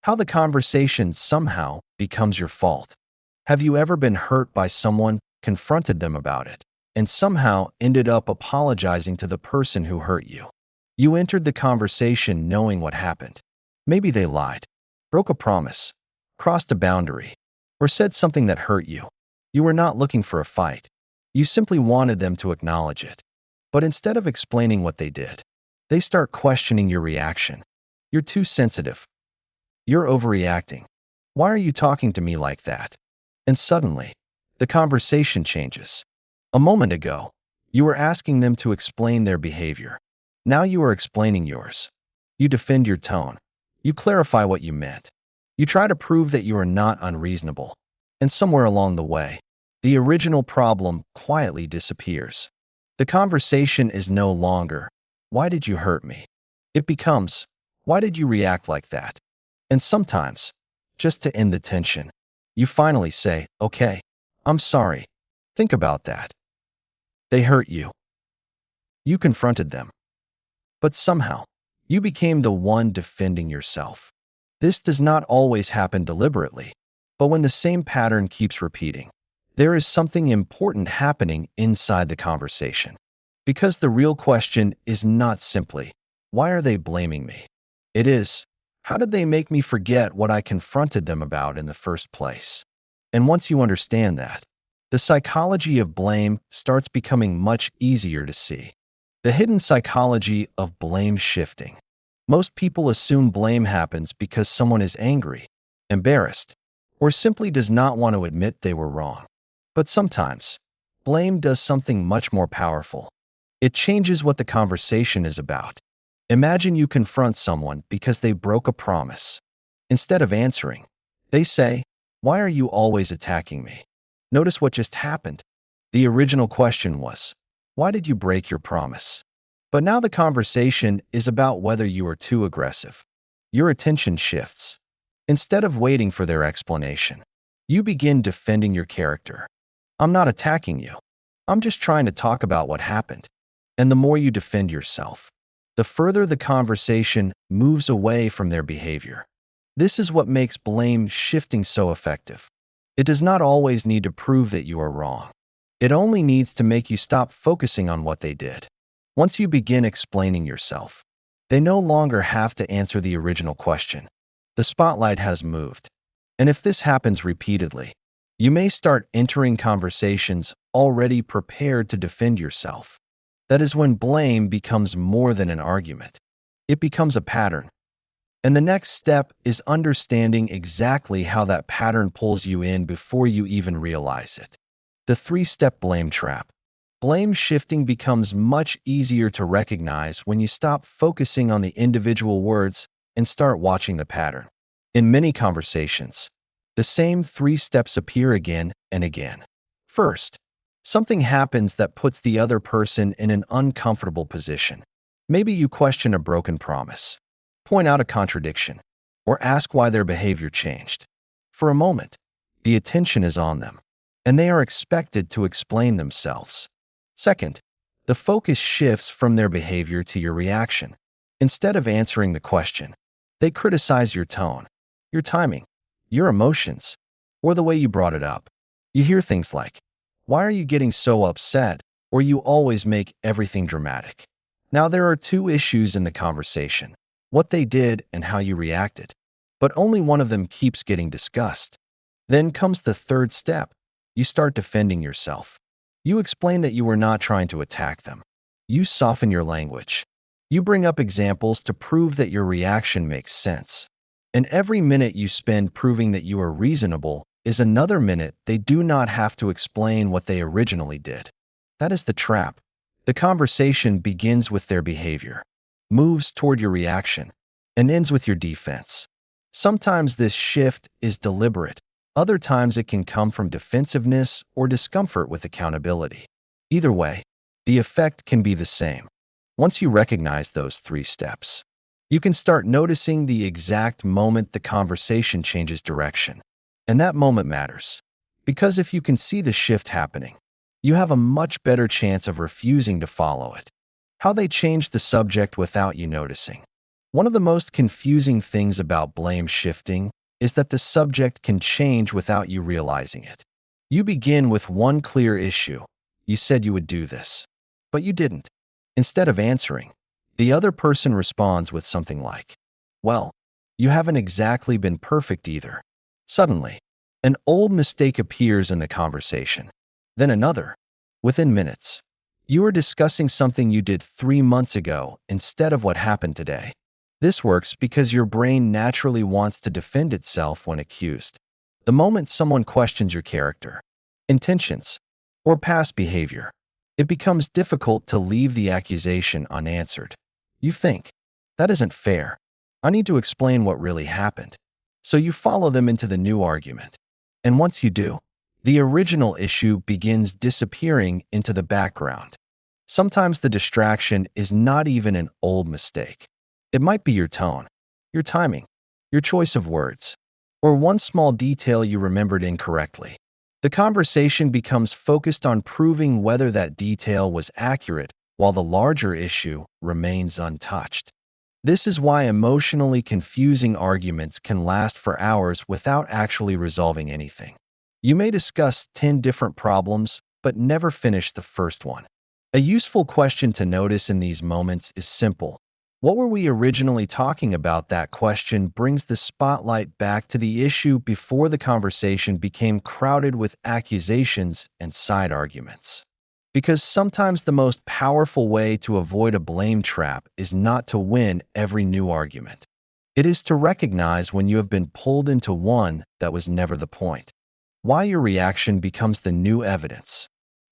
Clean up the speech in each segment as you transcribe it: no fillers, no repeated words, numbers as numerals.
How the conversation somehow becomes your fault. Have you ever been hurt by someone, confronted them about it, and somehow ended up apologizing to the person who hurt you? You entered the conversation knowing what happened. Maybe they lied, broke a promise, crossed a boundary, or said something that hurt you. You were not looking for a fight. You simply wanted them to acknowledge it. But instead of explaining what they did, they start questioning your reaction. You're too sensitive. You're overreacting. Why are you talking to me like that? And suddenly, the conversation changes. A moment ago, you were asking them to explain their behavior. Now you are explaining yours. You defend your tone. You clarify what you meant. You try to prove that you are not unreasonable. And somewhere along the way, the original problem quietly disappears. The conversation is no longer, "Why did you hurt me?" It becomes, "Why did you react like that?" And sometimes, just to end the tension, you finally say, "Okay, I'm sorry." Think about that. They hurt you. You confronted them. But somehow, you became the one defending yourself. This does not always happen deliberately, but when the same pattern keeps repeating, there is something important happening inside the conversation. Because the real question is not simply, "Why are they blaming me?" It is, "How did they make me forget what I confronted them about in the first place?" And once you understand that, the psychology of blame starts becoming much easier to see. The hidden psychology of blame shifting. Most people assume blame happens because someone is angry, embarrassed, or simply does not want to admit they were wrong. But sometimes, blame does something much more powerful. It changes what the conversation is about. Imagine you confront someone because they broke a promise. Instead of answering, they say, "Why are you always attacking me?" Notice what just happened. The original question was, "Why did you break your promise?" But now the conversation is about whether you are too aggressive. Your attention shifts. Instead of waiting for their explanation, you begin defending your character. "I'm not attacking you. I'm just trying to talk about what happened." And the more you defend yourself, the further the conversation moves away from their behavior. This is what makes blame shifting so effective. It does not always need to prove that you are wrong. It only needs to make you stop focusing on what they did. Once you begin explaining yourself, they no longer have to answer the original question. The spotlight has moved. And if this happens repeatedly, you may start entering conversations already prepared to defend yourself. That is when blame becomes more than an argument. It becomes a pattern. And the next step is understanding exactly how that pattern pulls you in before you even realize it. The three-step blame trap. Blame shifting becomes much easier to recognize when you stop focusing on the individual words and start watching the pattern. In many conversations, the same three steps appear again and again. First, something happens that puts the other person in an uncomfortable position. Maybe you question a broken promise, point out a contradiction, or ask why their behavior changed. For a moment, the attention is on them, and they are expected to explain themselves. Second, the focus shifts from their behavior to your reaction. Instead of answering the question, they criticize your tone, your timing, your emotions, or the way you brought it up. You hear things like, "Why are you getting so upset?" or "You always make everything dramatic." Now there are two issues in the conversation, what they did and how you reacted. But only one of them keeps getting discussed. Then comes the third step. You start defending yourself. You explain that you were not trying to attack them. You soften your language. You bring up examples to prove that your reaction makes sense. And every minute you spend proving that you are reasonable is another minute they do not have to explain what they originally did. That is the trap. The conversation begins with their behavior, moves toward your reaction, and ends with your defense. Sometimes this shift is deliberate. Other times it can come from defensiveness or discomfort with accountability. Either way, the effect can be the same. Once you recognize those three steps, you can start noticing the exact moment the conversation changes direction. And that moment matters, because if you can see the shift happening, you have a much better chance of refusing to follow it. How they change the subject without you noticing. One of the most confusing things about blame shifting is that the subject can change without you realizing it. You begin with one clear issue. You said you would do this, but you didn't. Instead of answering, the other person responds with something like, "Well, you haven't exactly been perfect either." Suddenly, an old mistake appears in the conversation, then another. Within minutes, you are discussing something you did 3 months ago instead of what happened today. This works because your brain naturally wants to defend itself when accused. The moment someone questions your character, intentions, or past behavior, it becomes difficult to leave the accusation unanswered. You think, "That isn't fair. I need to explain what really happened." So you follow them into the new argument. And once you do, the original issue begins disappearing into the background. Sometimes the distraction is not even an old mistake. It might be your tone, your timing, your choice of words, or one small detail you remembered incorrectly. The conversation becomes focused on proving whether that detail was accurate while the larger issue remains untouched. This is why emotionally confusing arguments can last for hours without actually resolving anything. You may discuss 10 different problems, but never finish the first one. A useful question to notice in these moments is simple. What were we originally talking about? That question brings the spotlight back to the issue before the conversation became crowded with accusations and side arguments. Because sometimes the most powerful way to avoid a blame trap is not to win every new argument. It is to recognize when you have been pulled into one that was never the point. Why your reaction becomes the new evidence.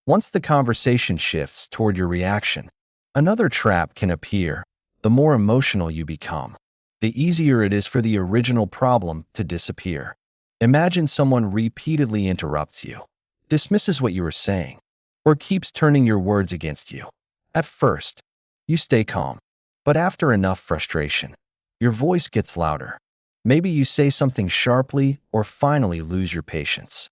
Once the conversation shifts toward your reaction, another trap can appear. The more emotional you become, the easier it is for the original problem to disappear. Imagine someone repeatedly interrupts you, dismisses what you were saying, or keeps turning your words against you. At first, you stay calm, but after enough frustration, your voice gets louder. Maybe you say something sharply or finally lose your patience.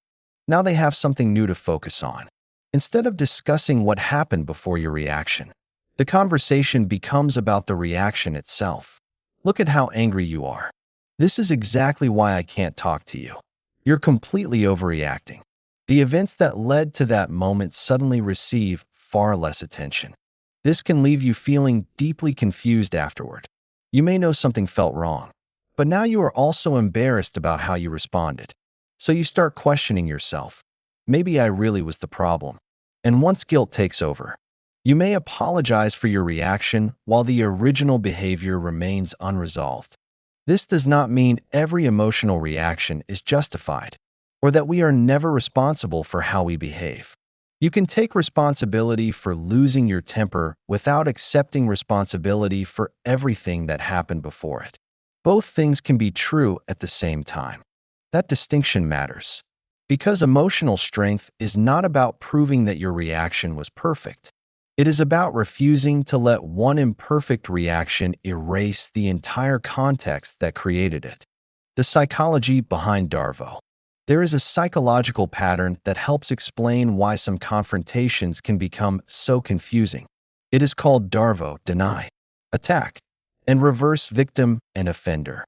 Now they have something new to focus on. Instead of discussing what happened before your reaction, the conversation becomes about the reaction itself. Look at how angry you are. This is exactly why I can't talk to you. You're completely overreacting. The events that led to that moment suddenly receive far less attention. This can leave you feeling deeply confused afterward. You may know something felt wrong, but now you are also embarrassed about how you responded. So you start questioning yourself. Maybe I really was the problem. And once guilt takes over, you may apologize for your reaction while the original behavior remains unresolved. This does not mean every emotional reaction is justified, or that we are never responsible for how we behave. You can take responsibility for losing your temper without accepting responsibility for everything that happened before it. Both things can be true at the same time. That distinction matters, because emotional strength is not about proving that your reaction was perfect. It is about refusing to let one imperfect reaction erase the entire context that created it. The psychology behind DARVO. There is a psychological pattern that helps explain why some confrontations can become so confusing. It is called DARVO, deny, attack, and reverse victim and offender.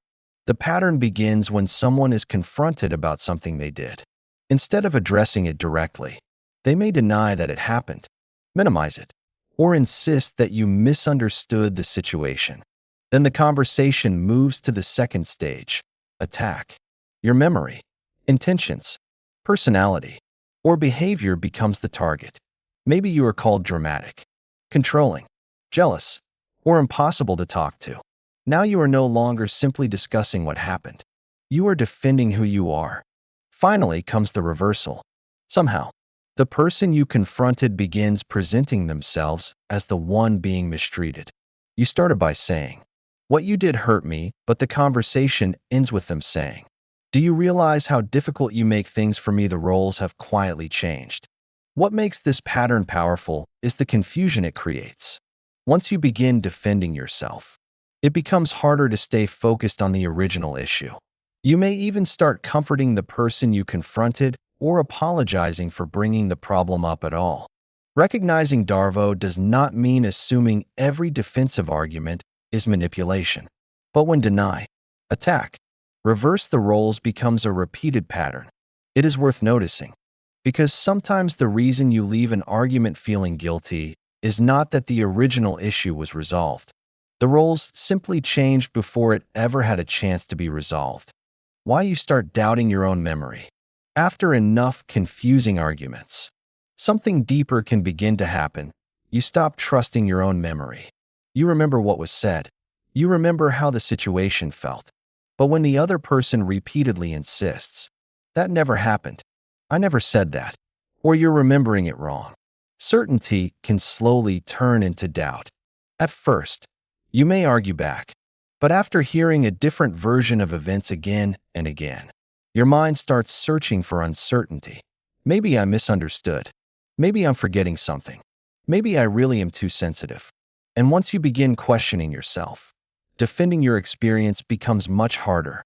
The pattern begins when someone is confronted about something they did. Instead of addressing it directly, they may deny that it happened, minimize it, or insist that you misunderstood the situation. Then the conversation moves to the second stage, attack. Your memory, intentions, personality, or behavior becomes the target. Maybe you are called dramatic, controlling, jealous, or impossible to talk to. Now you are no longer simply discussing what happened. You are defending who you are. Finally comes the reversal. Somehow, the person you confronted begins presenting themselves as the one being mistreated. You started by saying, "What you did hurt me," but the conversation ends with them saying, "Do you realize how difficult you make things for me?" The roles have quietly changed. What makes this pattern powerful is the confusion it creates. Once you begin defending yourself, it becomes harder to stay focused on the original issue. You may even start comforting the person you confronted or apologizing for bringing the problem up at all. Recognizing DARVO does not mean assuming every defensive argument is manipulation. But when deny, attack, reverse the roles becomes a repeated pattern, it is worth noticing. Because sometimes the reason you leave an argument feeling guilty is not that the original issue was resolved. The roles simply changed before it ever had a chance to be resolved. Why you start doubting your own memory. After enough confusing arguments, something deeper can begin to happen. You stop trusting your own memory. You remember what was said. You remember how the situation felt. But when the other person repeatedly insists, "That never happened. I never said that," or "You're remembering it wrong," certainty can slowly turn into doubt. At first, you may argue back, but after hearing a different version of events again and again, your mind starts searching for uncertainty. Maybe I misunderstood. Maybe I'm forgetting something. Maybe I really am too sensitive. And once you begin questioning yourself, defending your experience becomes much harder.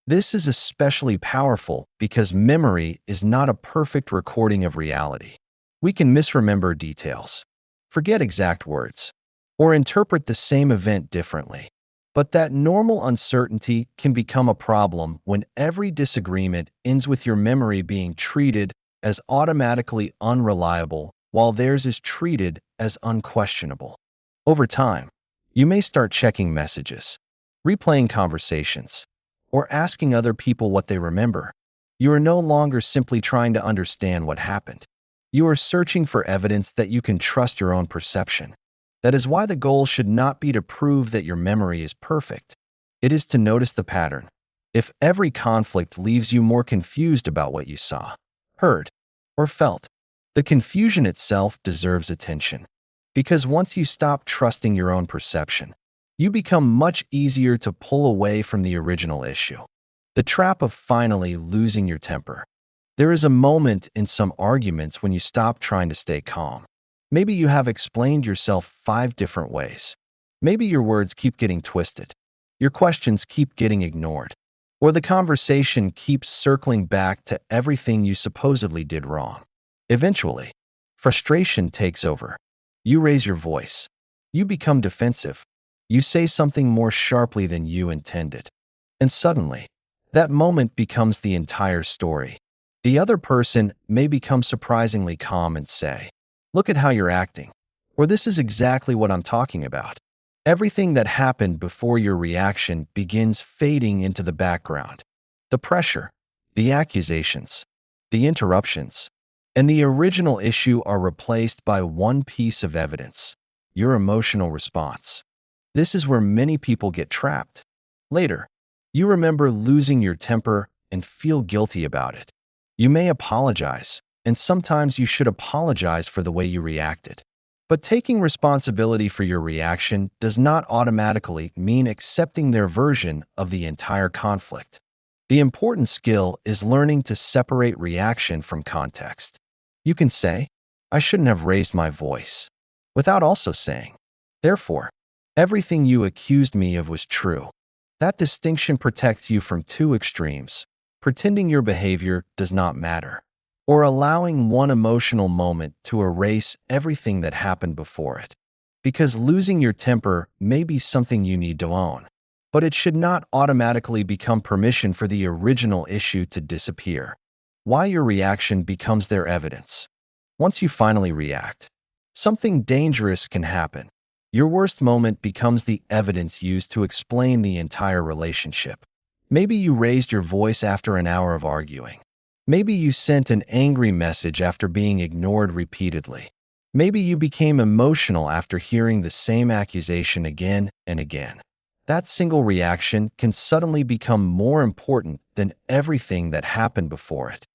This is especially powerful because memory is not a perfect recording of reality. We can misremember details, forget exact words, or interpret the same event differently. But that normal uncertainty can become a problem when every disagreement ends with your memory being treated as automatically unreliable while theirs is treated as unquestionable. Over time, you may start checking messages, replaying conversations, or asking other people what they remember. You are no longer simply trying to understand what happened. You are searching for evidence that you can trust your own perception. That is why the goal should not be to prove that your memory is perfect. It is to notice the pattern. If every conflict leaves you more confused about what you saw, heard, or felt, the confusion itself deserves attention. Because once you stop trusting your own perception, you become much easier to pull away from the original issue. The trap of finally losing your temper. There is a moment in some arguments when you stop trying to stay calm. Maybe you have explained yourself 5 different ways. Maybe your words keep getting twisted. Your questions keep getting ignored. Or the conversation keeps circling back to everything you supposedly did wrong. Eventually, frustration takes over. You raise your voice. You become defensive. You say something more sharply than you intended. And suddenly, that moment becomes the entire story. The other person may become surprisingly calm and say, "Look at how you're acting," or "This is exactly what I'm talking about." Everything that happened before your reaction begins fading into the background. The pressure, the accusations, the interruptions, and the original issue are replaced by one piece of evidence: your emotional response. This is where many people get trapped. Later, you remember losing your temper and feel guilty about it. You may apologize, and sometimes you should apologize for the way you reacted. But taking responsibility for your reaction does not automatically mean accepting their version of the entire conflict. The important skill is learning to separate reaction from context. You can say, "I shouldn't have raised my voice," without also saying, "Therefore, everything you accused me of was true." That distinction protects you from two extremes: pretending your behavior does not matter, or allowing one emotional moment to erase everything that happened before it. Because losing your temper may be something you need to own, but it should not automatically become permission for the original issue to disappear. Why your reaction becomes their evidence. Once you finally react, something dangerous can happen. Your worst moment becomes the evidence used to explain the entire relationship. Maybe you raised your voice after an hour of arguing. Maybe you sent an angry message after being ignored repeatedly. Maybe you became emotional after hearing the same accusation again and again. That single reaction can suddenly become more important than everything that happened before it.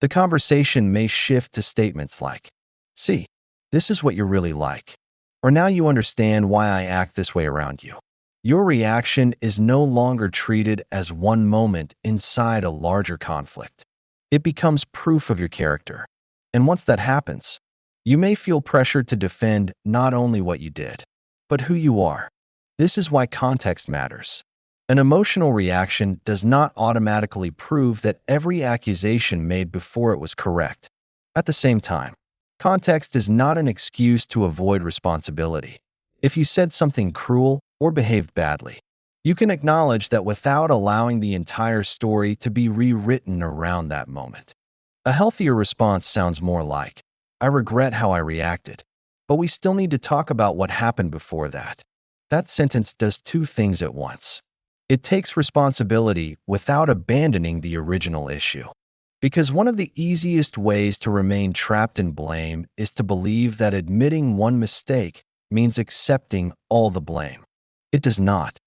The conversation may shift to statements like, "See, this is what you're really like," or "Now you understand why I act this way around you." Your reaction is no longer treated as one moment inside a larger conflict. It becomes proof of your character. And once that happens, you may feel pressured to defend not only what you did, but who you are. This is why context matters. An emotional reaction does not automatically prove that every accusation made before it was correct. At the same time, context is not an excuse to avoid responsibility. If you said something cruel or behaved badly, You can acknowledge that without allowing the entire story to be rewritten around that moment. A healthier response sounds more like, I regret how I reacted, but we still need to talk about what happened before that. That sentence does two things at once. It takes responsibility without abandoning the original issue. Because one of the easiest ways to remain trapped in blame is to believe that admitting one mistake means accepting all the blame. It does not.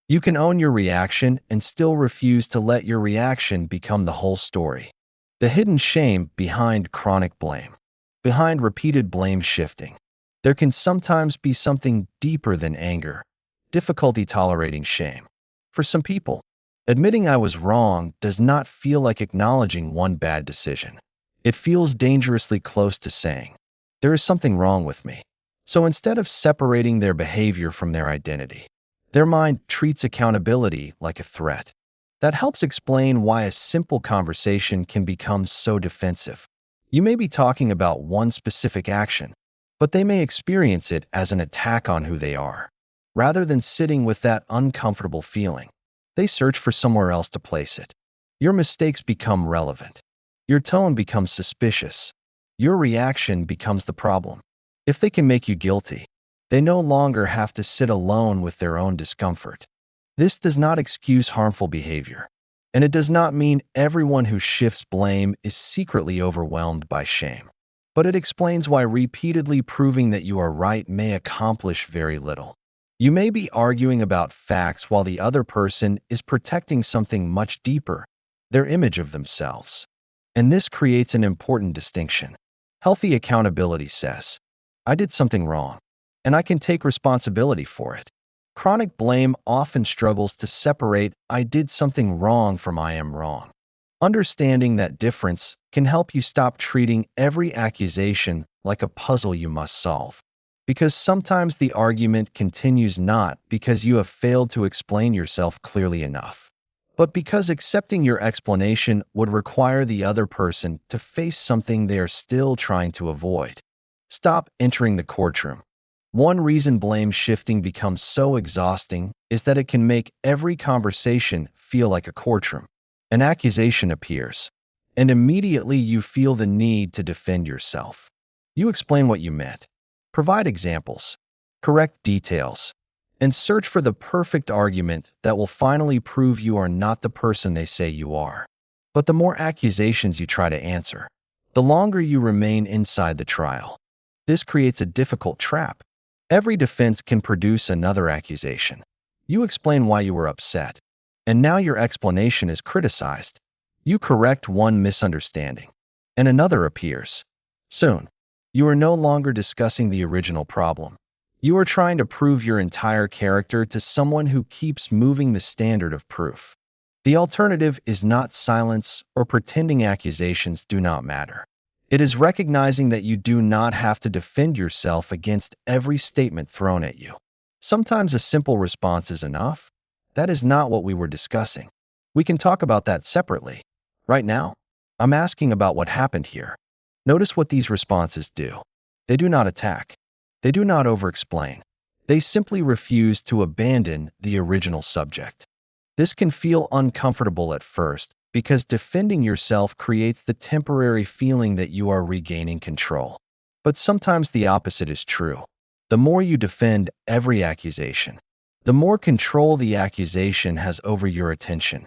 You can own your reaction and still refuse to let your reaction become the whole story. The hidden shame behind chronic blame, behind repeated blame shifting. There can sometimes be something deeper than anger, difficulty tolerating shame. For some people, admitting I was wrong does not feel like acknowledging one bad decision. It feels dangerously close to saying, there is something wrong with me. So instead of separating their behavior from their identity, their mind treats accountability like a threat. That helps explain why a simple conversation can become so defensive. You may be talking about one specific action, but they may experience it as an attack on who they are. Rather than sitting with that uncomfortable feeling, they search for somewhere else to place it. Your mistakes become relevant. Your tone becomes suspicious. Your reaction becomes the problem. If they can make you guilty, they no longer have to sit alone with their own discomfort. This does not excuse harmful behavior, and it does not mean everyone who shifts blame is secretly overwhelmed by shame. But it explains why repeatedly proving that you are right may accomplish very little. You may be arguing about facts while the other person is protecting something much deeper, their image of themselves. And this creates an important distinction. Healthy accountability says, I did something wrong, and I can take responsibility for it. Chronic blame often struggles to separate I did something wrong from I am wrong. Understanding that difference can help you stop treating every accusation like a puzzle you must solve. Because sometimes the argument continues not because you have failed to explain yourself clearly enough, but because accepting your explanation would require the other person to face something they are still trying to avoid. Stop entering the courtroom. One reason blame shifting becomes so exhausting is that it can make every conversation feel like a courtroom. An accusation appears, and immediately you feel the need to defend yourself. You explain what you meant, provide examples, correct details, and search for the perfect argument that will finally prove you are not the person they say you are. But the more accusations you try to answer, the longer you remain inside the trial. This creates a difficult trap. Every defense can produce another accusation. You explain why you were upset, and now your explanation is criticized. You correct one misunderstanding, and another appears. Soon, you are no longer discussing the original problem. You are trying to prove your entire character to someone who keeps moving the standard of proof. The alternative is not silence or pretending accusations do not matter. It is recognizing that you do not have to defend yourself against every statement thrown at you. Sometimes a simple response is enough. That is not what we were discussing. We can talk about that separately. Right now, I'm asking about what happened here. Notice what these responses do. They do not attack. They do not overexplain. They simply refuse to abandon the original subject. This can feel uncomfortable at first because defending yourself creates the temporary feeling that you are regaining control. But sometimes the opposite is true. The more you defend every accusation, the more control the accusation has over your attention.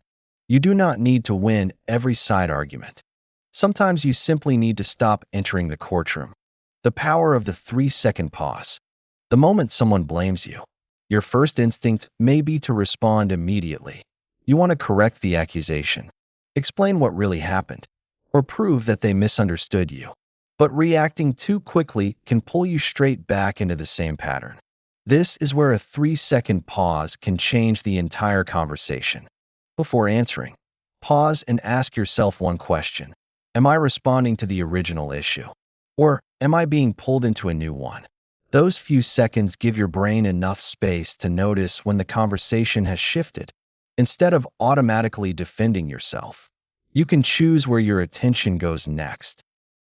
You do not need to win every side argument. Sometimes you simply need to stop entering the courtroom. The power of the 3-second pause. The moment someone blames you, your first instinct may be to respond immediately. You want to correct the accusation, explain what really happened, or prove that they misunderstood you. But reacting too quickly can pull you straight back into the same pattern. This is where a 3-second pause can change the entire conversation. Before answering, pause and ask yourself one question. Am I responding to the original issue? Or am I being pulled into a new one? Those few seconds give your brain enough space to notice when the conversation has shifted. Instead of automatically defending yourself, you can choose where your attention goes next.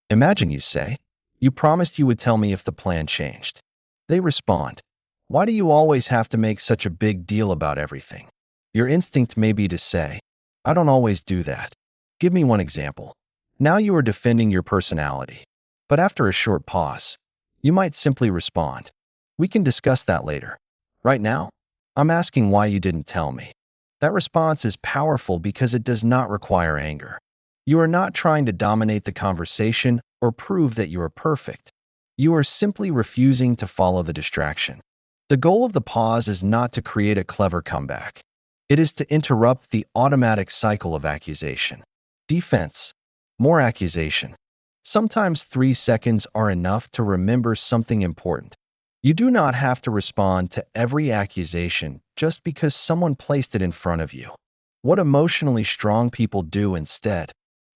Imagine you say, "You promised you would tell me if the plan changed." They respond, "Why do you always have to make such a big deal about everything?" Your instinct may be to say, "I don't always do that. Give me one example." Now you are defending your personality. But after a short pause, you might simply respond, "We can discuss that later. Right now, I'm asking why you didn't tell me." That response is powerful because it does not require anger. You are not trying to dominate the conversation or prove that you are perfect. You are simply refusing to follow the distraction. The goal of the pause is not to create a clever comeback. It is to interrupt the automatic cycle of accusation. Defense. More accusation. Sometimes 3 seconds are enough to remember something important. You do not have to respond to every accusation just because someone placed it in front of you. What emotionally strong people do instead.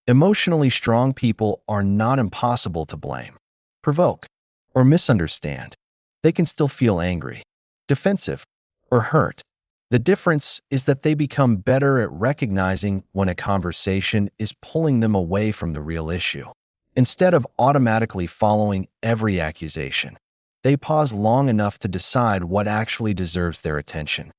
Emotionally strong people are not impossible to blame, provoke, or misunderstand. They can still feel angry, defensive, or hurt. The difference is that they become better at recognizing when a conversation is pulling them away from the real issue. Instead of automatically following every accusation, they pause long enough to decide what actually deserves their attention.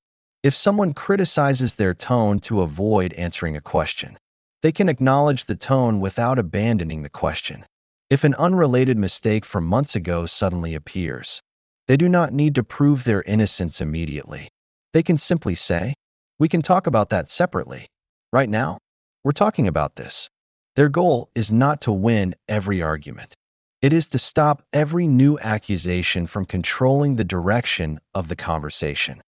If someone criticizes their tone to avoid answering a question, they can acknowledge the tone without abandoning the question. If an unrelated mistake from months ago suddenly appears, they do not need to prove their innocence immediately. They can simply say, "We can talk about that separately. Right now, we're talking about this." Their goal is not to win every argument. It is to stop every new accusation from controlling the direction of the conversation.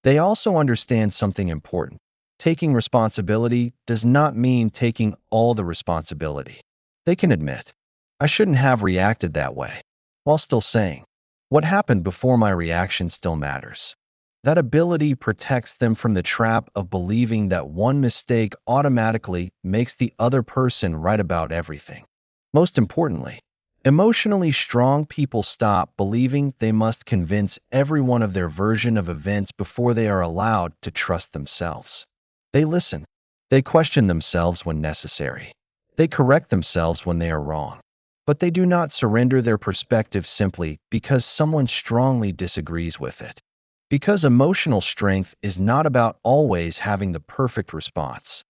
They also understand something important. Taking responsibility does not mean taking all the responsibility. They can admit, "I shouldn't have reacted that way," while still saying, "What happened before my reaction still matters." That ability protects them from the trap of believing that one mistake automatically makes the other person right about everything. Most importantly, emotionally strong people stop believing they must convince everyone of their version of events before they are allowed to trust themselves. They listen. They question themselves when necessary. They correct themselves when they are wrong. But they do not surrender their perspective simply because someone strongly disagrees with it. Because emotional strength is not about always having the perfect response.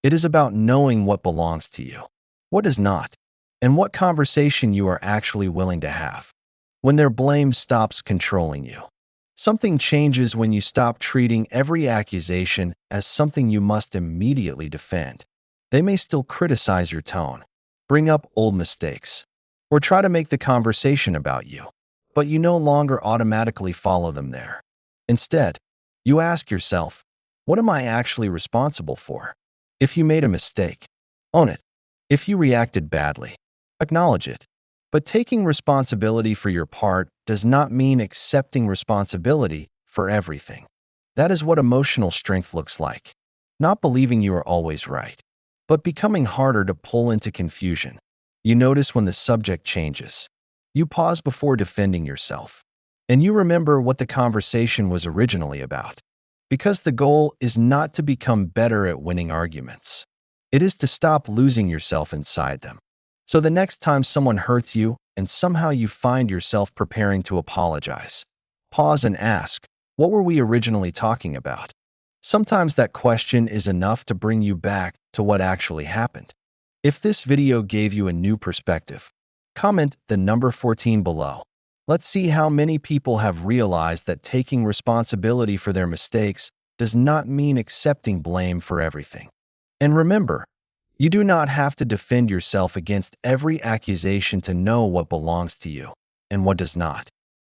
It is about knowing what belongs to you, what does not, and what conversation you are actually willing to have. When their blame stops controlling you, something changes when you stop treating every accusation as something you must immediately defend. They may still criticize your tone, bring up old mistakes, or try to make the conversation about you, but you no longer automatically follow them there. Instead, you ask yourself, what am I actually responsible for? If you made a mistake, own it. If you reacted badly, acknowledge it. But taking responsibility for your part does not mean accepting responsibility for everything. That is what emotional strength looks like. Not believing you are always right, but becoming harder to pull into confusion. You notice when the subject changes. You pause before defending yourself. And you remember what the conversation was originally about. Because the goal is not to become better at winning arguments. It is to stop losing yourself inside them. So the next time someone hurts you and somehow you find yourself preparing to apologize, pause and ask, what were we originally talking about? Sometimes that question is enough to bring you back to what actually happened. If this video gave you a new perspective, comment the number 14 below. Let's see how many people have realized that taking responsibility for their mistakes does not mean accepting blame for everything. And remember, you do not have to defend yourself against every accusation to know what belongs to you and what does not.